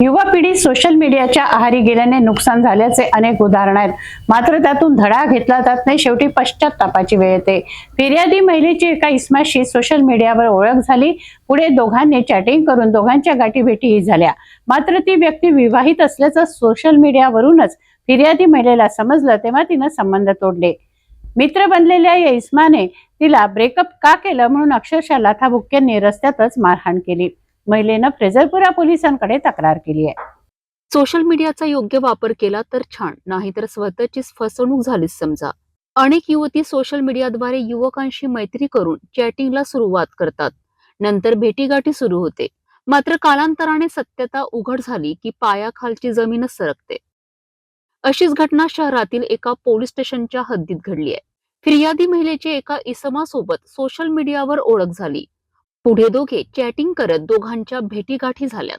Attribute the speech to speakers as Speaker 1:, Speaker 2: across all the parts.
Speaker 1: युवा पिढी सोशल मीडियाच्या आहारी गेल्याने नुकसान झाल्याचे अनेक उदाहरण आहेत. मात्र त्यातून धडा घेतला जात नाही. शेवटी पश्चात्तापाची वेळ येते. फिर्यादी महिलेची एका इसमाशी सोशल मीडियावर ओळख झाली. पुढे दोघांनी चॅटिंग करून दोघांच्या गाठीभेटीही झाल्या. मात्र ती व्यक्ती विवाहित असल्याचं सोशल मीडियावरूनच फिर्यादी महिलेला समजलं, तेव्हा तिनं संबंध तोडले. मित्र बनलेल्या या इस्माने तिला ब्रेकअप का केलं म्हणून अक्षरशः लाथाबुक्क्यांनी रस्त्यातच मारहाण केली. महिलेनं फ्रेजरपुरा पोलिसांकडे तक्रार केली आहे.
Speaker 2: सोशल मीडियाचा योग्य वापर केला तर छान, नाहीतर स्वतःचीच फसवणूक झालीच समजा. अनेक युवती सोशल मीडियाद्वारे युवकांशी मैत्री करून चॅटिंगला सुरुवात करतात. नंतर भेटीगाठी सुरू होते. मात्र कालांतराने सत्यता उघड झाली की पायाखालची जमीनच सरकते. अशीच घटना शहरातील एका पोलीस स्टेशनच्या हद्दीत घडली आहे. फिर्यादी महिलेची एका इसमासोबत सोशल मीडियावर ओळख झाली. पुढे दोघे चॅटिंग करत दोघांच्या भेटीगाठी झाल्यात.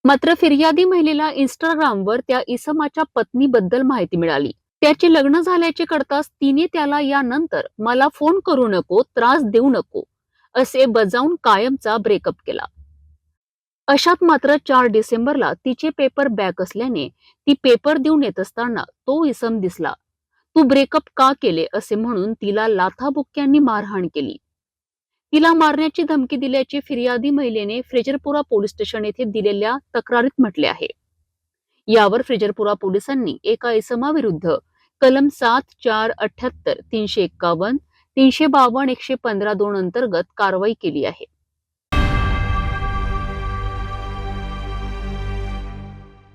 Speaker 2: मात्र फिर्यादी महिलेला इंस्टाग्रामवर त्या इसमाच्या पत्नीबद्दल माहिती मिळाली. त्याचे लग्न झाल्याचे कळताच तिने त्याला यानंतर मला फोन करू नको, त्रास देऊ नको असे बजावून कायमचा ब्रेकअप केला. अशात मात्र 4 डिसेंबरला तिचे पेपर बॅक असल्याने ती पेपर देऊन येत असताना तो इसम दिसला. तू ब्रेकअप का केले असे म्हणून तिला लाथाबुक्क्यांनी मारहाण केली. तिला मारण्याची धमकी दिल्याचे फिर्यादी महिलेने फ्रेजरपुरा पोलीस स्टेशन येथे दिलेल्या तक्रारीत म्हटले आहे. यावर फ्रेजरपुरा पोलिसांनी एका इसमाविरुद्ध कलम 7, 4, 78, 351, 352, 115(2) अंतर्गत कारवाई केली आहे.